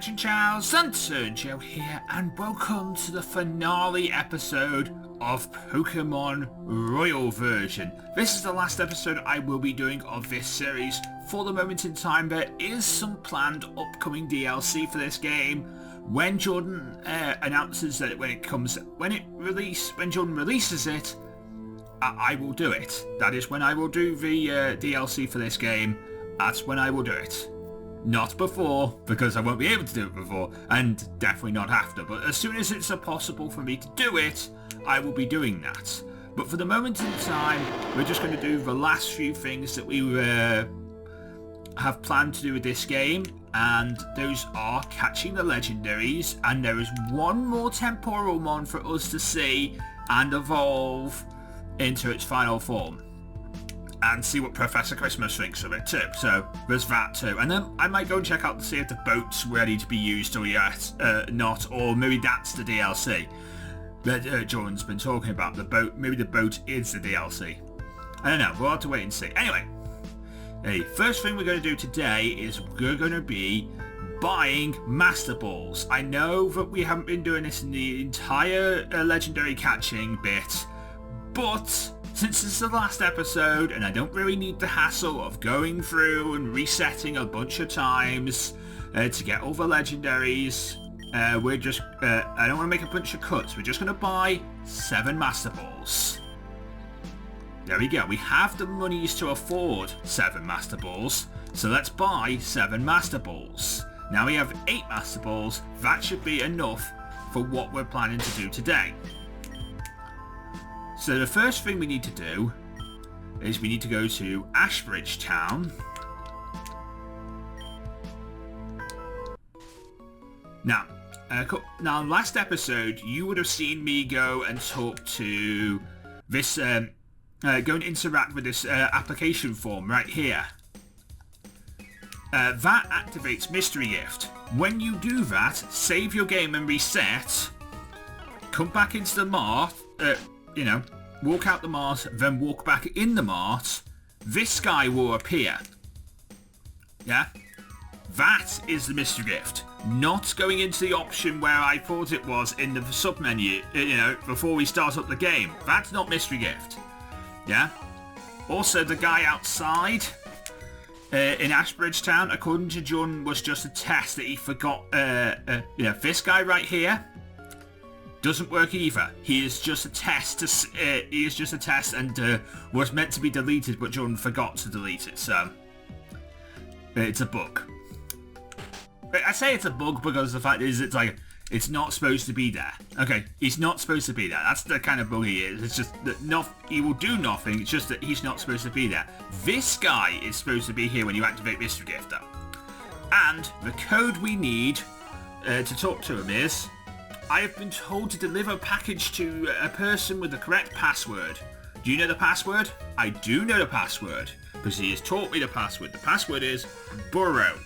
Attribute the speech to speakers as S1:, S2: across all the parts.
S1: Catching Charles, Sunturn Joe here, and welcome to the finale episode of Pokémon Royal Version. This is the last episode I will be doing of this series. For the moment in time, there is some planned upcoming DLC for this game. When Jordan announces that when Jordan releases it, I will do it. That is when I will do the DLC for this game. That's when I will do it. Not before, because I won't be able to do it before, and definitely not after. But as soon as it's possible for me to do it, I will be doing that. But for the moment in time, we're just going to do the last few things that we have planned to do with this game, and those are catching the legendaries, and there is one more temporal mon for us to see and evolve into its final form. And see what Professor Christmas thinks of it too. So there's that too. And then I might go and check out to see if the boat's ready to be used or yet not, or maybe that's the DLC that Jordan's been talking about. The boat, maybe the boat is the DLC. I don't know. We'll have to wait and see. Anyway, the first thing we're going to do today is we're going to be buying Master Balls. I know that we haven't been doing this in the entire legendary catching bit, but since it's the last episode and I don't really need the hassle of going through and resetting a bunch of times to get all the legendaries, we're just, I don't want to make a bunch of cuts, we're just going to buy 7 Master Balls. There we go, we have the monies to afford 7 Master Balls, so let's buy 7 Master Balls. Now we have 8 Master Balls, that should be enough for what we're planning to do today. So the first thing we need to do is we need to go to Ashbridge Town. Now, last episode you would have seen me go and talk to this, go and interact with this application form right here. That activates Mystery Gift. When you do that, save your game and reset, come back into the mart, walk out the mart, then walk back in the mart, this guy will appear. Yeah? That is the mystery gift. Not going into the option where I thought it was in the sub-menu, before we start up the game. That's not mystery gift. Yeah? Also, the guy outside in Ashbridge Town, according to Jordan, was just a test that he forgot. This guy right here doesn't work either. He is just a test. And was meant to be deleted, but Jordan forgot to delete it. So it's a bug. I say it's a bug because the fact is, it's not supposed to be there. Okay, he's not supposed to be there. That's the kind of bug he is. It's just that he will do nothing. It's just that he's not supposed to be there. This guy is supposed to be here when you activate Mystery Gift, though. And the code we need to talk to him is, I have been told to deliver a package to a person with the correct password. Do you know the password? I do know the password, because he has taught me the password. The password is Burrow.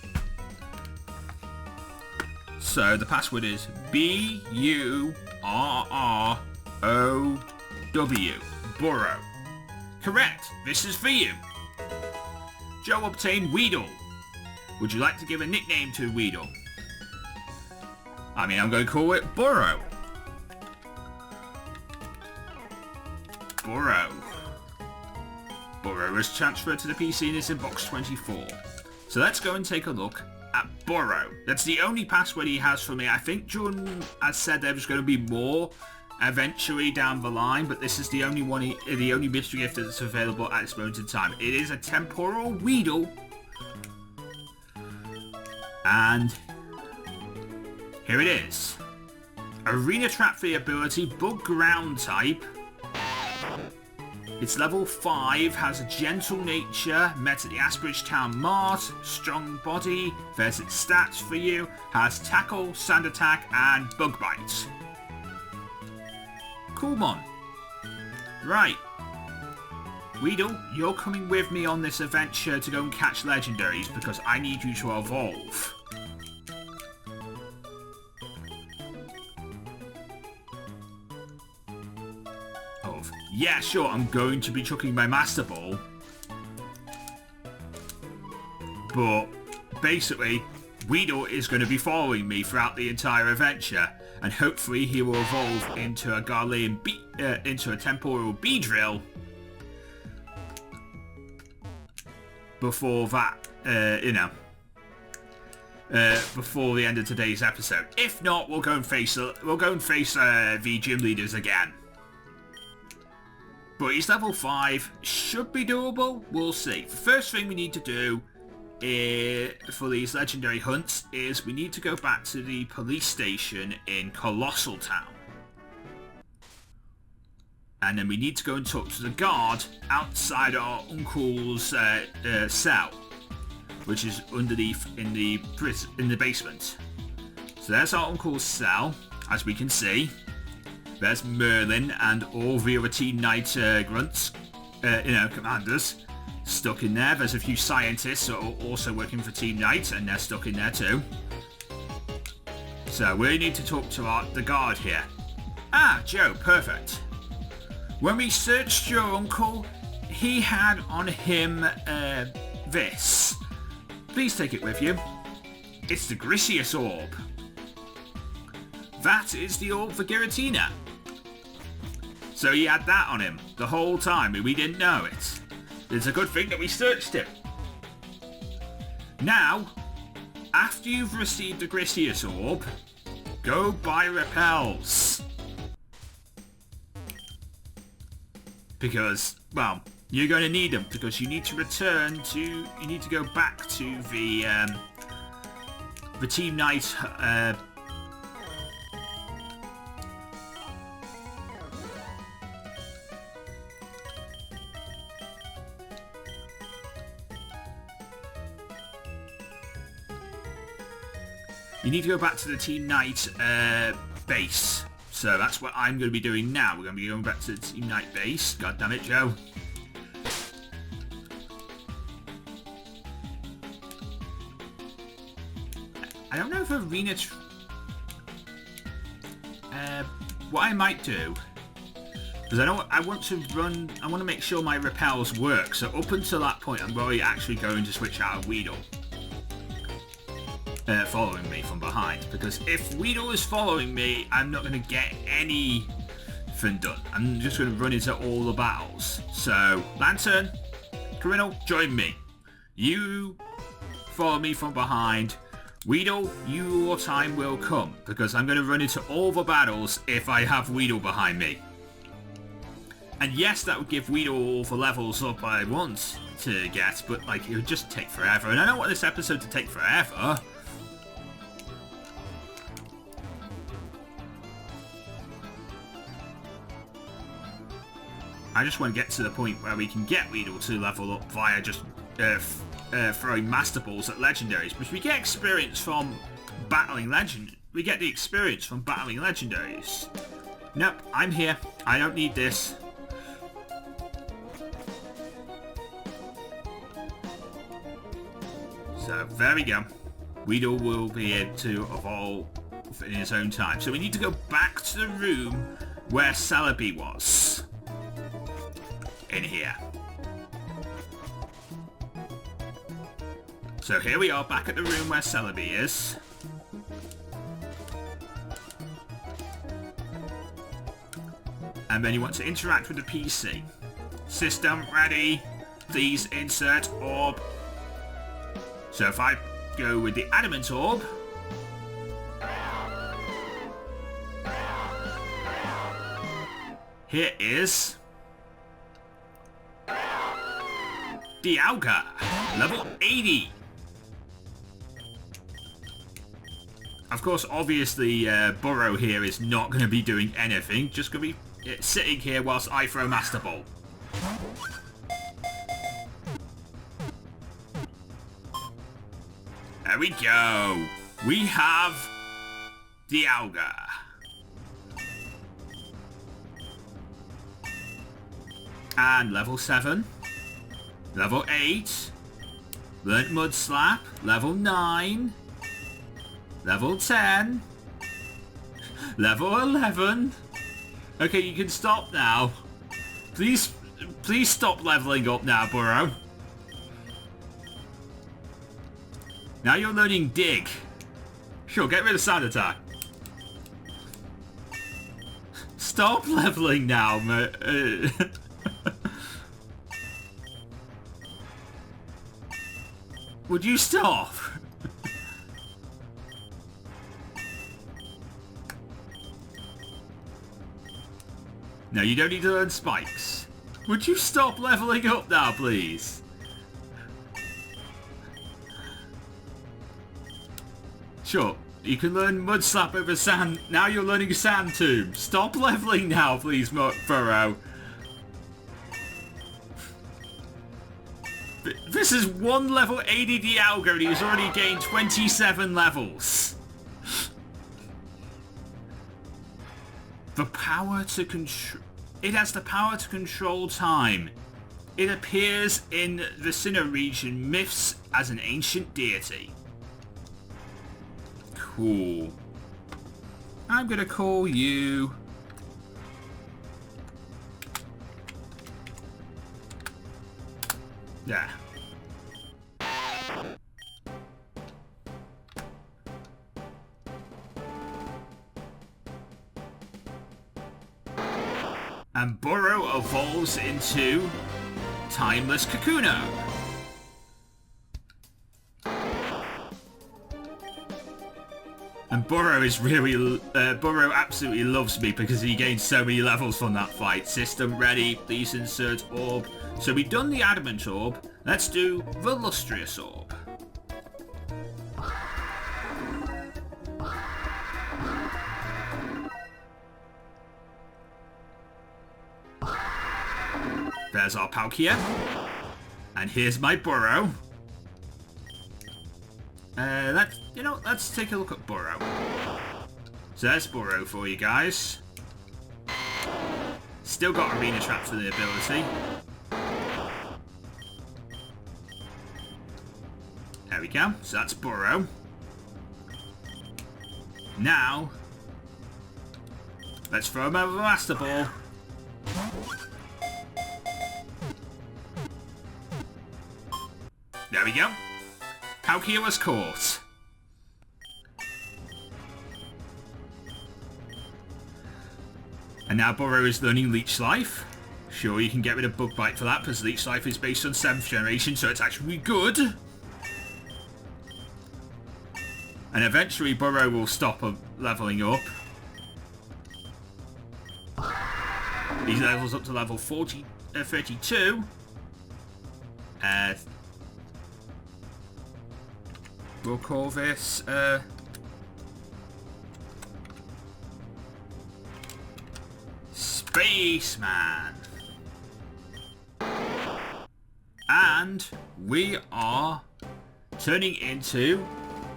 S1: So the password is B-U-R-R-O-W. Burrow. Correct. This is for you. Joe obtained Weedle. Would you like to give a nickname to Weedle? I'm going to call it Burrow. Burrow. Burrow is transferred to the PC and is in box 24. So let's go and take a look at Burrow. That's the only password he has for me. I think Jordan has said there was going to be more eventually down the line, but this is the only one, the only mystery gift that's available at this moment in time. It is a temporal Weedle. And here it is. Arena Trap for the ability, Bug Ground type. It's level 5, has a gentle nature, met at the Ashbridge Town Mart, strong body, there's its stats for you, has tackle, sand attack, and bug bite. Cool, mon. Right. Weedle, you're coming with me on this adventure to go and catch legendaries because I need you to evolve. Yeah, sure, I'm going to be chucking my Master Ball. But basically, Weedle is going to be following me throughout the entire adventure, and hopefully he will evolve into a Garlean into a temporal Beedrill before that, before the end of today's episode. If not, we'll go and face the gym leaders again. But he's level 5, should be doable. We'll see. The first thing we need to do for these legendary hunts is we need to go back to the police station in Colossal Town. And then we need to go and talk to the guard outside our uncle's cell, which is underneath in the basement. So there's our uncle's cell, as we can see. There's Merlin and all the other Team Knight grunts, commanders, stuck in there. There's a few scientists that are also working for Team Knight, and they're stuck in there too. So we need to talk to the guard here. Ah, Joe, perfect. When we searched your uncle, he had on him this. Please take it with you. It's the Grisius Orb. That is the orb for Giratina. So he had that on him the whole time and we didn't know it. It's a good thing that we searched him. Now, after you've received the Grisius Orb, go buy repels. Because, well, you're going to need them because you need to go back to the Team Knight you need to go back to the Team Knight base. So that's what I'm going to be doing now. We're going to be going back to the Team Knight base. God damn it, Joe. I don't know if Arena... what I might do... Because I want to make sure my repels work. So up until that point, I'm probably actually going to switch out of Weedle. Following me from behind, because if Weedle is following me, I'm not going to get anything done. I'm just going to run into all the battles. So, Lantern, Criminal, join me. You follow me from behind. Weedle, your time will come, because I'm going to run into all the battles if I have Weedle behind me. And yes, that would give Weedle all the levels up I want to get, but like it would just take forever. And I don't want this episode to take forever. I just want to get to the point where we can get Weedle to level up via just throwing Master Balls at Legendaries. Because we get experience from battling We get the experience from battling Legendaries. Nope, I'm here. I don't need this. So there we go. Weedle will be able to evolve in his own time. So we need to go back to the room where Celebi was. In here. So here we are back at the room where Celebi is. And then you want to interact with the PC. System ready. Please insert orb. So if I go with the Adamant Orb. Here is Dialga, level 80. Of course, obviously, Burrow here is not going to be doing anything. Just going to be sitting here whilst I throw Master Ball. There we go. We have Dialga. And level 7. Level 8, Learnt Mud Slap, level 9, level 10, level 11. Okay, you can stop now. Please stop leveling up now, Burrow. Now you're learning dig. Sure, get rid of sand attack. Stop leveling now, mate. Would you stop? No, you don't need to learn spikes. Would you stop leveling up now, please? Sure, you can learn Mud Slap over Sand. Now you're learning Sand Tomb. Stop leveling now, please, Burrow. This is one level ADD Algo and he's already gained 27 levels. The power to control... It has the power to control time. It appears in the Sinnoh region myths as an ancient deity. Cool. I'm gonna call you... Yeah. And Burrow evolves into Timeless Kakuno. And Burrow is really... Burrow absolutely loves me because he gained so many levels from that fight. System ready, please insert orb. So we've done the Adamant Orb, let's do the Lustrous Orb. There's our Palkia. And here's my Burrow. Let's take a look at Burrow. So there's Burrow for you guys. Still got Arena Trap for the ability. There we go. So that's Burrow. Now, let's throw him over the Master Ball. There we go. Palkia was caught. And now Burrow is learning Leech Life. Sure, you can get rid of Bug Bite for that because Leech Life is based on 7th generation, so it's actually good. And eventually Burrow will stop leveling up. He levels up to level 32. We'll call this... Spaceman. And we are turning into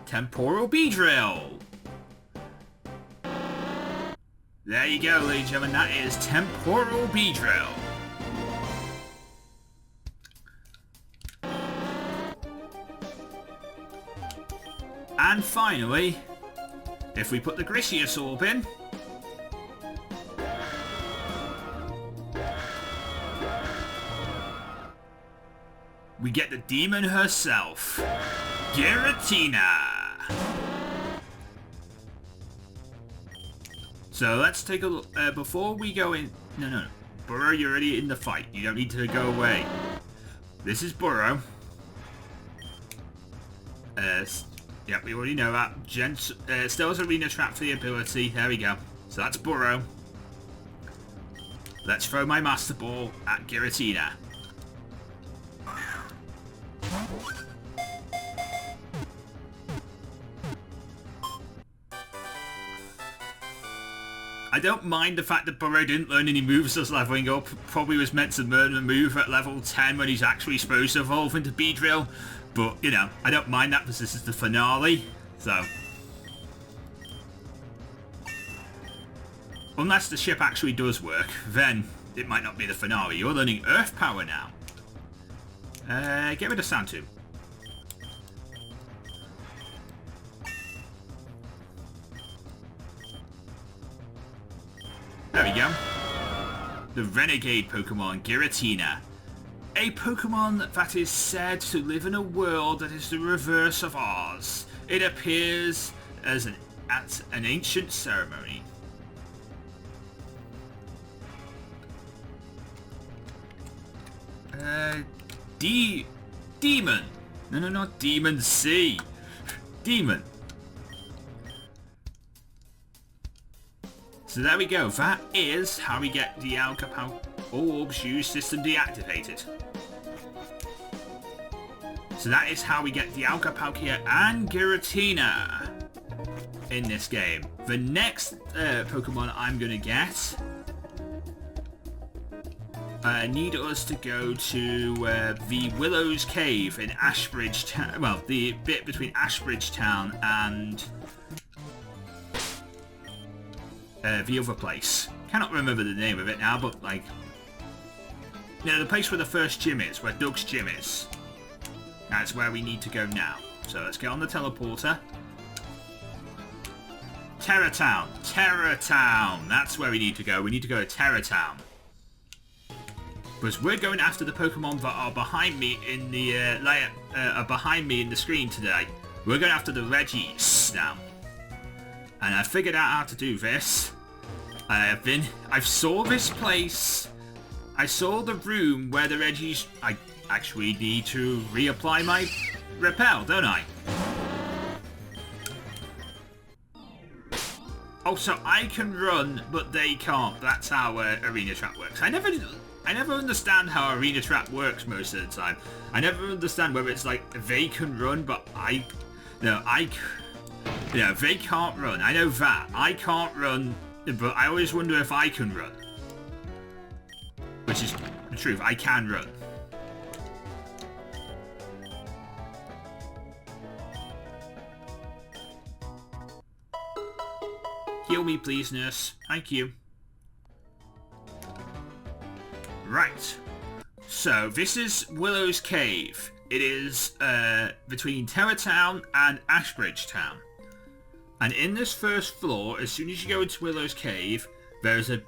S1: Temporal Beedrill. There you go, ladies and gentlemen, that is Temporal Beedrill. And finally, if we put the Grisius Orb in, we get the demon herself, Giratina. So let's take a look. Before we go in... No. Burrow, you're already in the fight. You don't need to go away. This is Burrow. Yep, we already know that. Steele's Arena Trap for the ability. There we go. So that's Burrow. Let's throw my Master Ball at Giratina. I don't mind the fact that Burrow didn't learn any moves as leveling up. Probably was meant to learn a move at level 10 when he's actually supposed to evolve into Beedrill. But, you know, I don't mind that because this is the finale. So. Unless the ship actually does work, then it might not be the finale. You're learning Earth Power now. Get rid of Sand Tomb. There we go. The Renegade Pokemon, Giratina. A Pokemon that is said to live in a world that is the reverse of ours. It appears as at an ancient ceremony. Demon. No, not Demon C. Demon. So there we go. That is how we get the Alcapau Orbs use system deactivated. So that is how we get the Alcapaucia and Giratina in this game. The next Pokemon I'm going to get... need us to go to the Willow's Cave in Ashbridge Town. Well, the bit between Ashbridge Town and the other place. Cannot remember the name of it now, but like, you know, the place where the first gym is, where Doug's gym is. That's where we need to go now. So let's get on the teleporter. Terra Town. Terra Town. That's where we need to go. We need to go to Terra Town. Because we're going after the Pokemon that are behind me in the behind me in the screen today. We're going after the Regis now, and I figured out how to do this. I saw this place. I saw the room where the Regis. I actually need to reapply my repel, don't I? Oh, so I can run, but they can't. That's how Arena Trap works. I never understand how Arena Trap works most of the time. I never understand whether it's like they can run, but they can't run. I know that. I can't run, but I always wonder if I can run. Which is the truth. I can run. Heal me, please, nurse. Thank you. Right, so this is Willow's Cave. It is between Terra Town and Ashbridge Town. And in this first floor, as soon as you go into Willow's Cave, there's a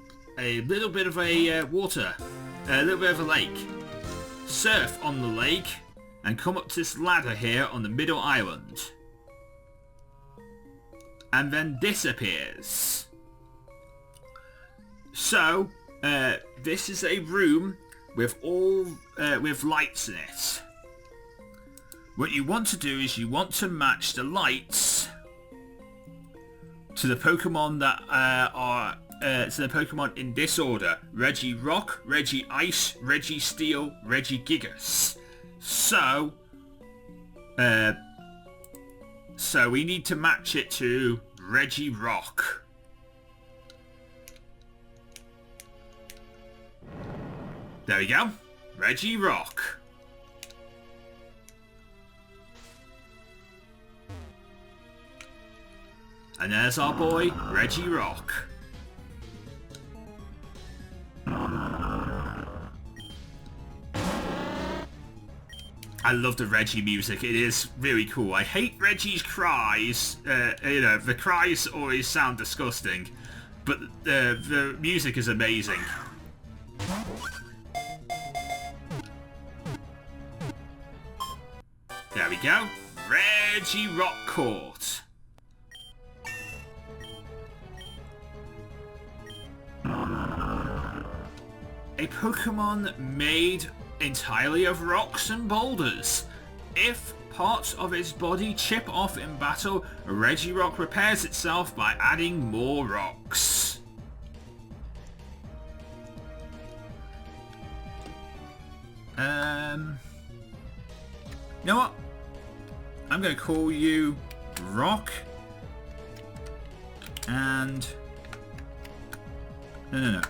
S1: little bit of a water, a little bit of a lake. Surf on the lake and come up to this ladder here on the middle island. And then disappears. So... this is a room with with lights in it. What you want to do is you want to match the lights to the Pokemon that are to the Pokemon in this order: Reggie Rock, Reggie Ice, Reggie Steele, Reggie Gigas. So we need to match it to Reggie Rock. There we go. Reggie Rock. And there's our boy, Reggie Rock. I love the Reggie music. It is really cool. I hate Reggie's cries. The cries always sound disgusting. But the music is amazing. There we go. Reggie Rock Court. A Pokemon made entirely of rocks and boulders. If parts of its body chip off in battle, Reggie Rock repairs itself by adding more rocks. You know what? I'm going to call you Rock and... No.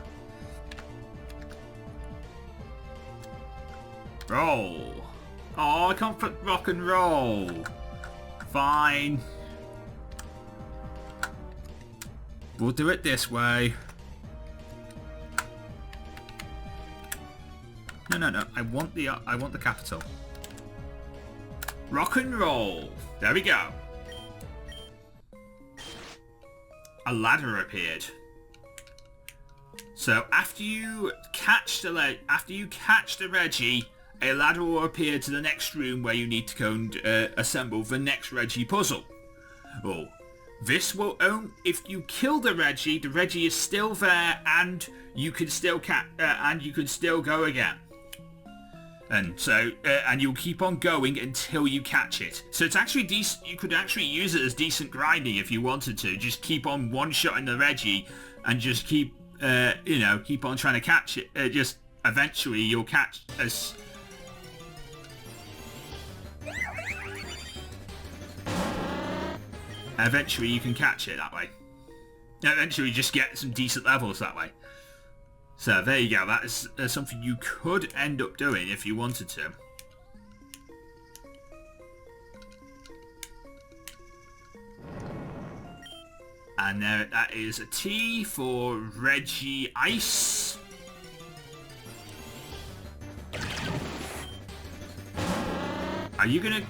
S1: Roll. Oh, I can't put rock and roll. Fine. We'll do it this way. No. I want the capital. Rock and roll. There we go. A ladder appeared. So after you catch the Reggie, a ladder will appear to the next room where you need to go and assemble the next Reggie puzzle. Oh, this will only if you kill the Reggie is still there, and you can still go again. And so, and you'll keep on going until you catch it. So it's actually decent. You could actually use it as decent grinding if you wanted to. Just keep on one-shotting the Reggie, and just keep, keep on trying to catch it. Just eventually you'll catch as. Eventually you can catch it that way. Eventually you just get some decent levels that way. So there you go, that is something you could end up doing if you wanted to. And there, that is a T for Reggie Ice. Are you gonna...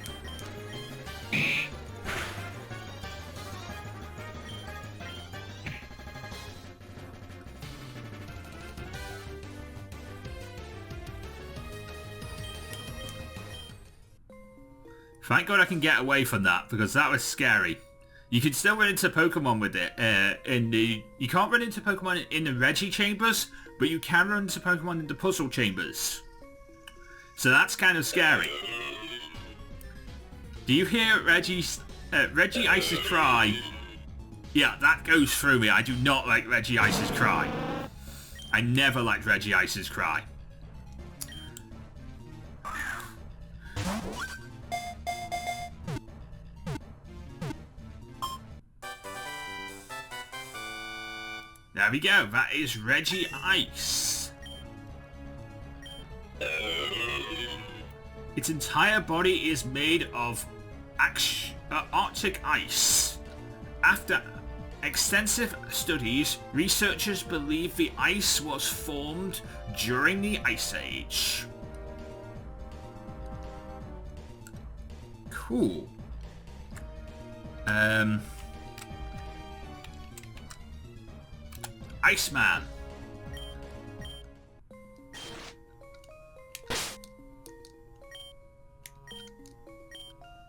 S1: Thank God I can get away from that, because that was scary. You can still run into Pokemon with it. You can't run into Pokemon in the Reggie chambers, but you can run into Pokemon in the puzzle chambers. So that's kind of scary. Do you hear Reggie Ice's cry? Yeah, that goes through me. I do not like Reggie Ice's cry. I never liked Reggie Ice's cry. There we go, that is Reggie Ice. Its entire body is made of Arctic ice. After extensive studies, researchers believe the ice was formed during the Ice Age. Cool. Iceman.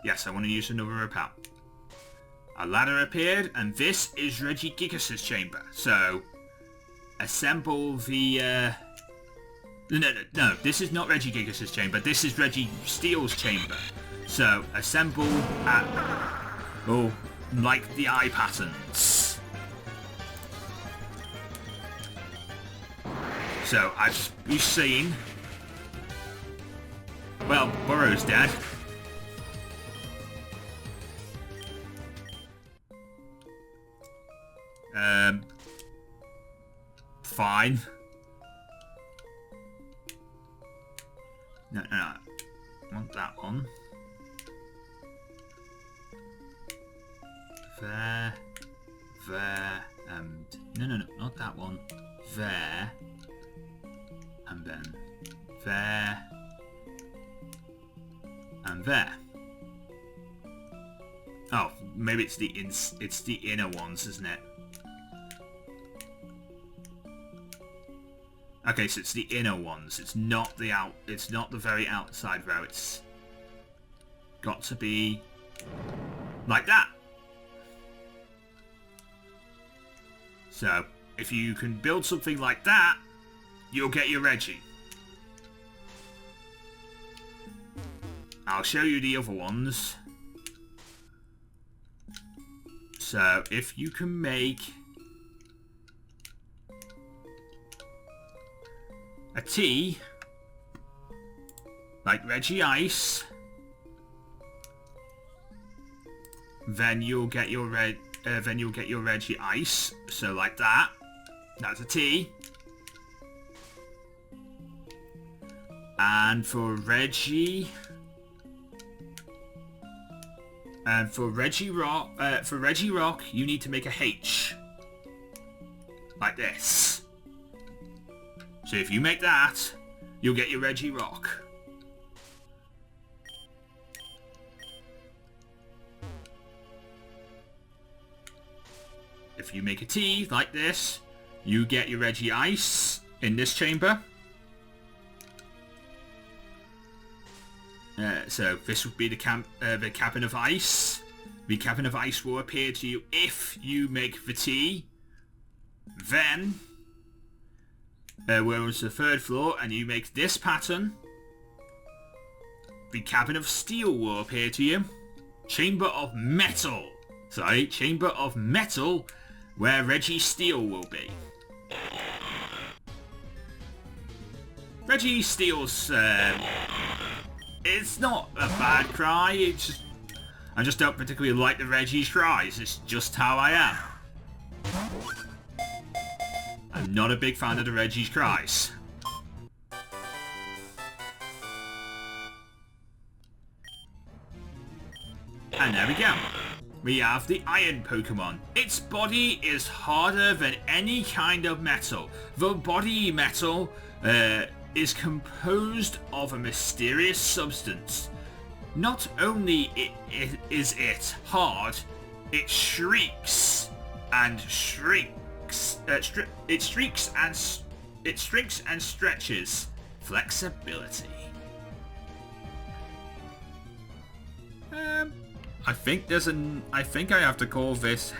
S1: Yes, I want to use another repel. A ladder appeared, and this is Reggie Gigas' chamber. So, assemble the... No, this is not Reggie Gigas' chamber. This is Reggie Steele's chamber. So, assemble at... Oh, like the eye patterns. So, as you've seen... Well, Burrow's dead. Fine. No. I want that one. There, and... No, not that one. There. And then there. And there. Oh, maybe it's the inner ones, isn't it? Okay, so it's the inner ones. It's not the very outside row. It's got to be like that. So, if you can build something like that, you'll get your Reggie. I'll show you the other ones. So, if you can make a T, like Reggie Ice, then you'll get your Reggie Ice. So like that. That's a T. And for Reggie, Rock, you need to make a H, like this. So if you make that, you'll get your Reggie Rock. If you make a T like this, you get your Reggie Ice in this chamber. So this would be the cabin of ice. The cabin of ice will appear to you if you make the tea. Then, we're on the 3rd floor and you make this pattern. The cabin of steel will appear to you. Chamber of metal. Sorry, chamber of metal, where Reggie Steele will be. Reggie Steele's, it's not a bad cry, I just don't particularly like the Reggie's cries, it's just how I am. I'm not a big fan of the Reggie's cries. And there we go. We have the iron Pokemon. Its body is harder than any kind of metal. The body metal is composed of a mysterious substance. Not only is it hard, it shrieks and shrinks. It shrinks and stretches. Flexibility. I think I have to call this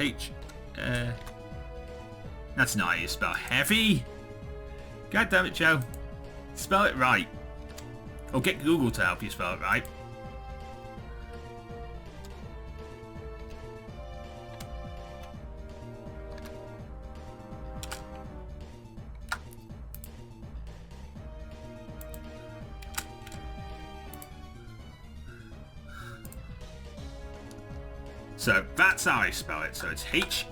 S1: that's not how you spell heavy. God damn it, Joe. Spell it right. Or get Google to help you spell it right. So that's how I spell it. So it's H-E-A-V-Y.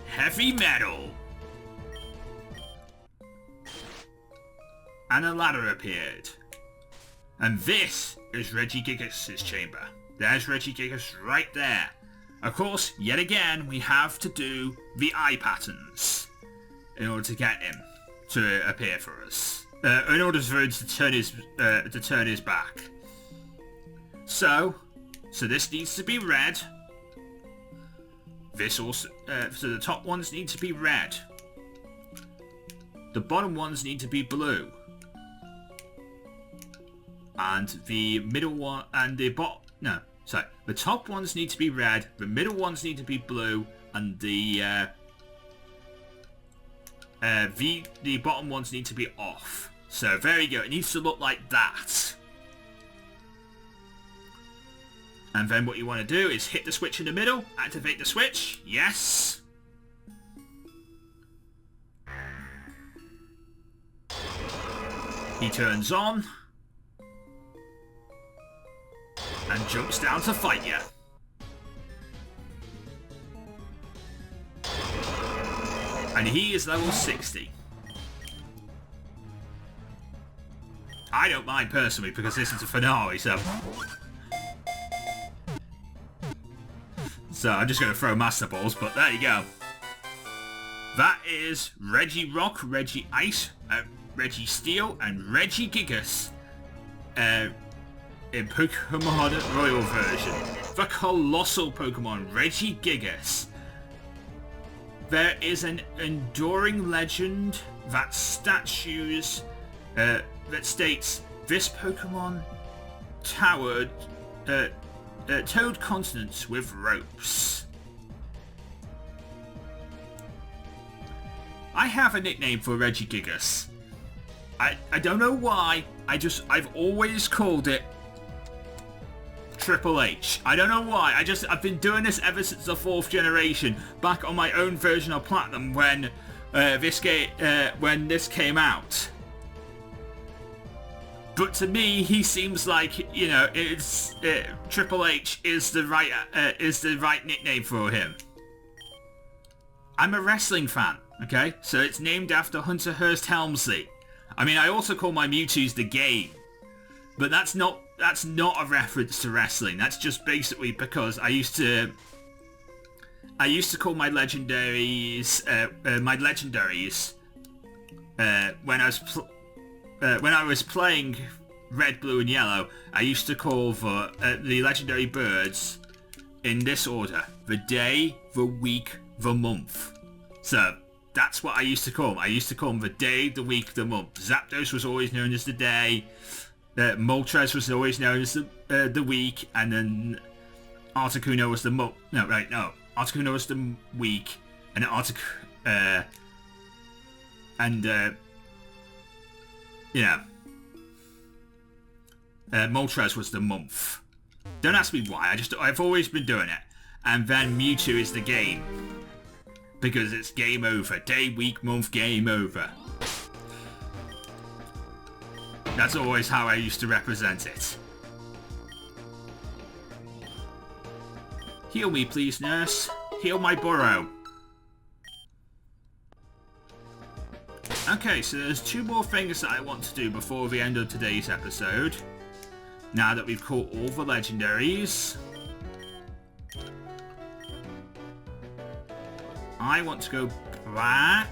S1: Heavy metal. And a ladder appeared. And this is Reggie Gigas' chamber. There's Reggie Gigas right there. Of course, yet again, we have to do the eye patterns in order to get him to appear for us. In order for him to turn his back. So this needs to be red. This also, so the top ones need to be red. The bottom ones need to be blue. And the middle one, and the the top ones need to be red, the middle ones need to be blue, and the bottom ones need to be off. So there you go, it needs to look like that. And then what you want to do is hit the switch in the middle, activate the switch, yes. He turns on. And jumps down to fight you. And he is level 60. I don't mind personally because this is a finale, so I'm just going to throw Master Balls, but there you go. That is Reggie Rock, Reggie Ice, Reggie Steele, and Reggie Gigas in Pokémon Royal version. The colossal Pokémon, Reggie Gigas. There is an enduring legend that that states this Pokémon towed continents with ropes. I have a nickname for Reggie Gigas. I don't know why. I've always called it Triple H. I don't know why. I've been doing this ever since the 4th generation, back on my own version of Platinum when this came out. But to me, he seems like, you know, it's Triple H is the right nickname for him. I'm a wrestling fan, okay? So it's named after Hunter Hearst Helmsley. I mean, I also call my Mewtwo's the game, but that's not a reference to wrestling. That's just basically because I used to call my legendaries when I was playing Red, Blue, and Yellow. I used to call the legendary birds in this order: the day, the week, the month. So that's what I used to call them. I used to call them the day, the week, the month. Zapdos was always known as the day. Moltres was always known as the week, and then Articuno was the month. No, right, no. Articuno was the week, and Moltres was the month. Don't ask me why. I've always been doing it. And then Mewtwo is the game, because it's game over. Day, week, month, game over. That's always how I used to represent it. Heal me, please, nurse. Heal my burrow. Okay, so there's 2 more things that I want to do before the end of today's episode. Now that we've caught all the legendaries. I want to go back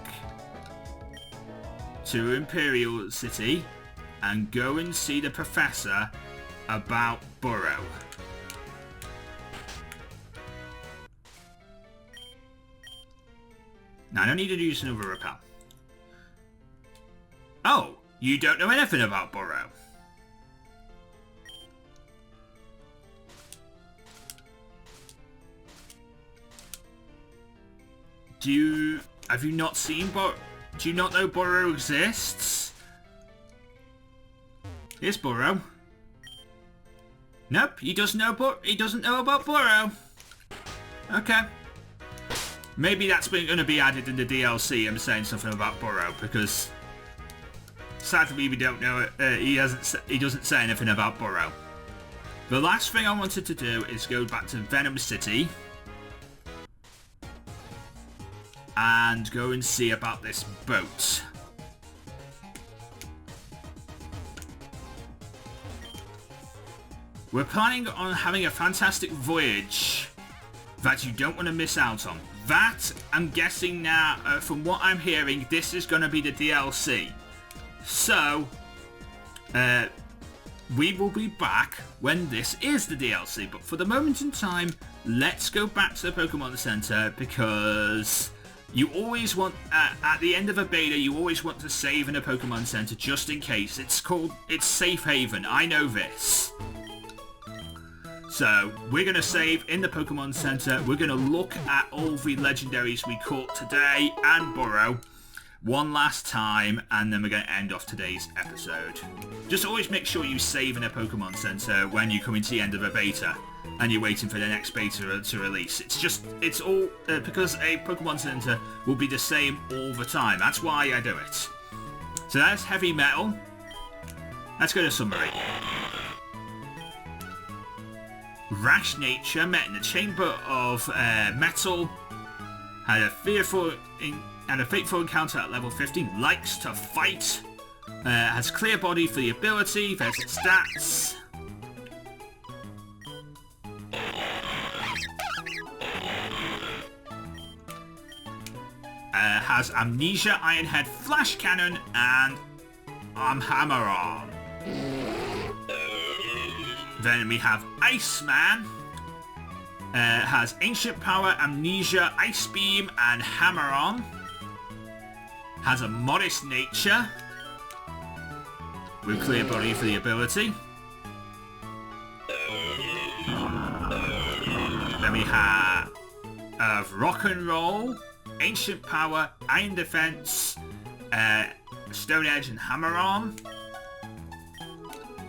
S1: to Imperial City and go and see the professor about Burrow. Now I don't need to use another repel. Oh, you don't know anything about Burrow. Have you not seen do you not know Burrow exists? Here's Burrow. Nope, he doesn't know about Burrow. Okay. Maybe that's going to be added in the DLC. I'm saying something about Burrow because sadly we don't know it. He doesn't say anything about Burrow. The last thing I wanted to do is go back to Venom City and go and see about this boat. We're planning on having a fantastic voyage that you don't want to miss out on. That, I'm guessing now, from what I'm hearing, this is going to be the DLC. So, we will be back when this is the DLC. But for the moment in time, let's go back to the Pokemon Center because you always want, at the end of a beta, you always want to save in a Pokemon Center just in case. It's Safe Haven. I know this. So, we're going to save in the Pokemon Center. We're going to look at all the legendaries we caught today and Burrow one last time, and then we're going to end off today's episode. Just always make sure you save in a Pokemon Center when you come into the end of a beta and you're waiting for the next beta to release. It's all because a Pokemon Center will be the same all the time. That's why I do it. So that's Heavy Metal. Let's go to summary. Rash nature, met in the Chamber of Metal, had a fateful encounter at level 15, likes to fight, has clear body for the ability, there's its stats. Has Amnesia, Iron Head, Flash Cannon, and Hammer Arm. Then we have Iceman, has Ancient Power, Amnesia, Ice Beam, and Hammer On. Has a modest nature, with clear body for the ability. Then we have Rock and Roll, Ancient Power, Iron Defense, Stone Edge, and Hammer Arm.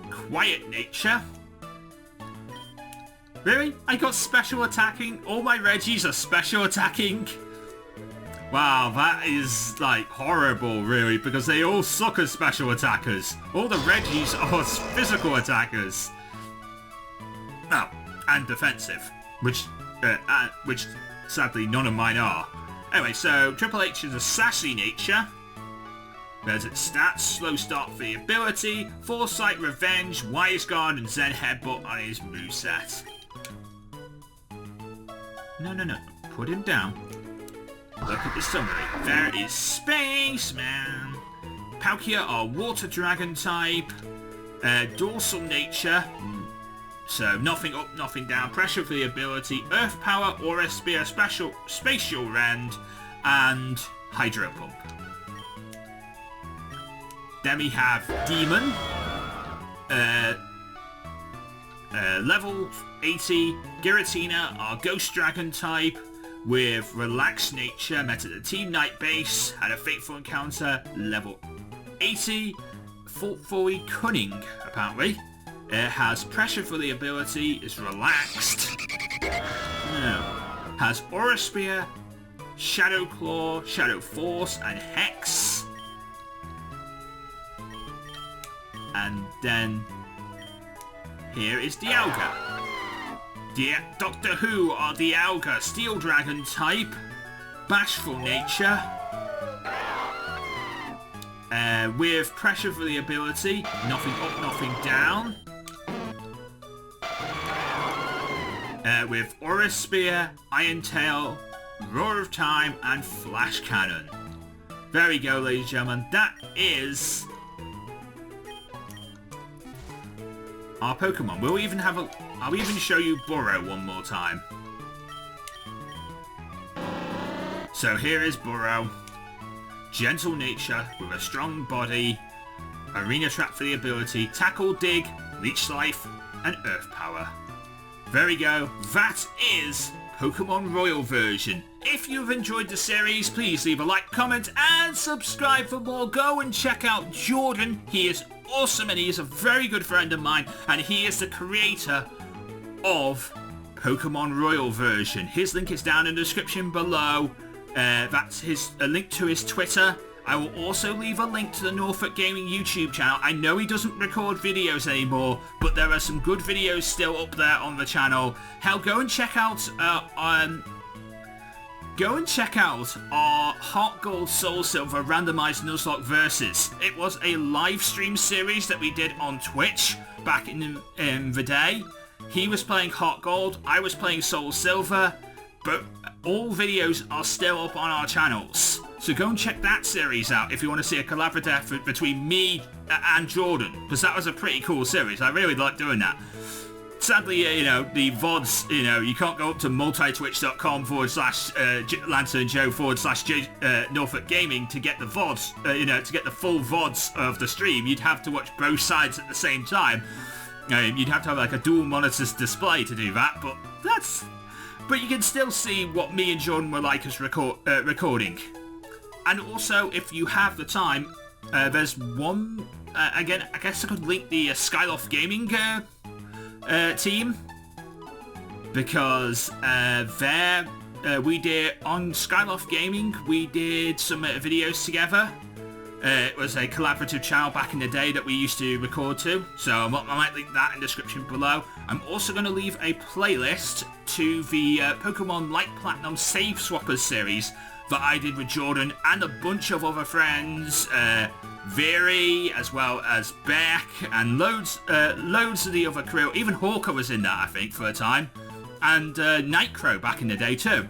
S1: Quiet Nature. Really? I got special attacking? All my Regis are special attacking? Wow, that is, like, horrible, really, because they all suck as special attackers. All the Regis are physical attackers. Oh, and defensive, which sadly none of mine are. Anyway, so Triple H is a sassy nature. There's its stats, slow start for the ability, Foresight, Revenge, Wise Guard, and Zen Headbutt on his moveset. No. Put him down. Look at the summary. There is Spaceman. Palkia are Water Dragon type. Dorsal Nature. So nothing up, nothing down, pressure for the ability, earth power, aura spear, spatial rend, and hydro pump. Then we have demon, level 80, Giratina, our ghost dragon type, with relaxed nature, met at the Team Night base, had a fateful encounter, level 80, thoughtfully cunning, apparently. It has pressure for the ability, is relaxed. No. Has Aura Spear, Shadow Claw, Shadow Force, and Hex. And then here is Dialga. Doctor Who or Dialga, Steel Dragon type, bashful nature. With pressure for the ability, nothing up, nothing down. With Aura Spear, Iron Tail, Roar of Time, and Flash Cannon. There we go, ladies and gentlemen. That is our Pokemon. I'll even show you Burrow one more time. So here is Burrow. Gentle nature with a strong body, arena trap for the ability, tackle, dig, leech life, and earth power. There we go. That is Pokemon Royal version. If you've enjoyed the series, please leave a like, comment, and subscribe for more. Go and check out Jordan. He is awesome and he is a very good friend of mine, and he is the creator of Pokemon Royal version. His link is down in the description below. That's a link to his Twitter. I will also leave a link to the Norfolk Gaming YouTube channel. I know he doesn't record videos anymore, but there are some good videos still up there on the channel. Hell, go and check out our Heart Gold Soul Silver randomized Nuzlocke versus. It was a live stream series that we did on Twitch back in the day. He was playing Heart Gold, I was playing Soul Silver, but all videos are still up on our channels. So go and check that series out if you want to see a collaborative effort between me and Jordan, because that was a pretty cool series. I really like doing that. Sadly, the VODs, you can't go up to multitwitch.com/LanternJoe/Norfolk Gaming to get the VODs, to get the full VODs of the stream. You'd have to watch both sides at the same time. You'd have to have like a dual monitor display to do that, but you can still see what me and Jordan were like as recording. And also, if you have the time, there's one, again, I guess I could link the Skyloft Gaming team, because we did, on Skyloft Gaming, we did some videos together. It was a collaborative channel back in the day that we used to record to, so I might link that in the description below. I'm also going to leave a playlist to the Pokemon Light Platinum Save Swappers series that I did with Jordan and a bunch of other friends, Veery, as well as Beck, and loads of the other crew. Even Hawker was in that, I think, for a time, and Nightcrow back in the day too.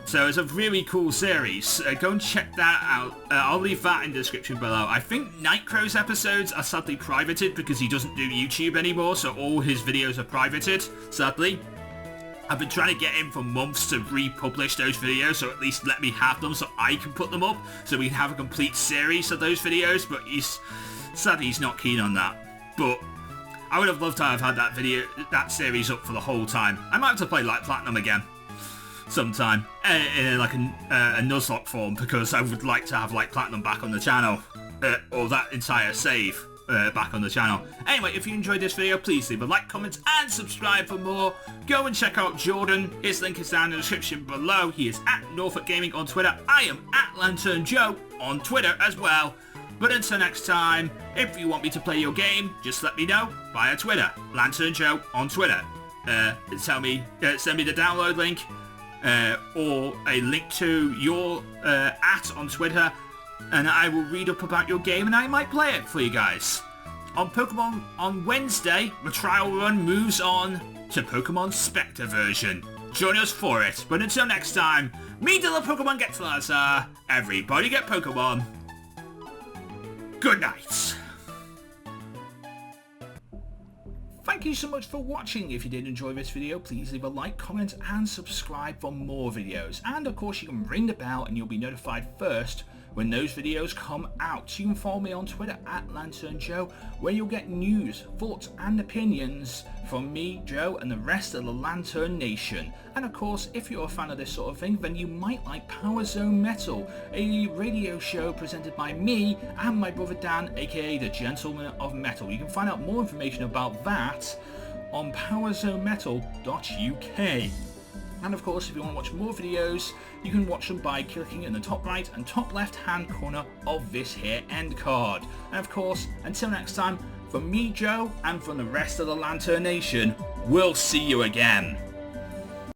S1: So it's a really cool series. Go and check that out. I'll leave that in the description below. I think Nightcrow's episodes are sadly privated because he doesn't do YouTube anymore, so all his videos are privated, sadly. I've been trying to get him for months to republish those videos, so at least let me have them so I can put them up, so we can have a complete series of those videos, but sadly he's not keen on that. But I would have loved to have had that series up for the whole time. I might have to play Light Platinum again sometime in like a Nuzlocke form, because I would like to have Light Platinum back on the channel, or that entire save back on the channel. Anyway, if you enjoyed this video, please leave a like, comment, and subscribe for more. Go and check out Jordan. His link is down in the description below. He is at Norfolk Gaming on Twitter. I am at Lantern Joe on Twitter as well. But until next time, if you want me to play your game, just let me know via Twitter. Lantern Joe on Twitter. Send me the download link, or a link to your on Twitter, and I will read up about your game and I might play it for you guys. On Pokemon on Wednesday, the trial run moves on to Pokemon Spectre version. Join us for it. But until next time, me to the Pokemon get Lazar, everybody get Pokemon. Good night. Thank you so much for watching. If you did enjoy this video, please leave a like, comment and subscribe for more videos. And of course you can ring the bell and you'll be notified first when those videos come out. You can follow me on Twitter at Lantern Joe, where you'll get news, thoughts and opinions from me, Joe, and the rest of the Lantern Nation. And of course, if you're a fan of this sort of thing, then you might like Power Zone Metal, a radio show presented by me and my brother Dan, aka the Gentleman of Metal. You can find out more information about that on powerzonemetal.uk. And of course, if you want to watch more videos, you can watch them by clicking in the top right and top left hand corner of this here end card. And of course, until next time, from me, Joe, and from the rest of the Lantern Nation, we'll see you again.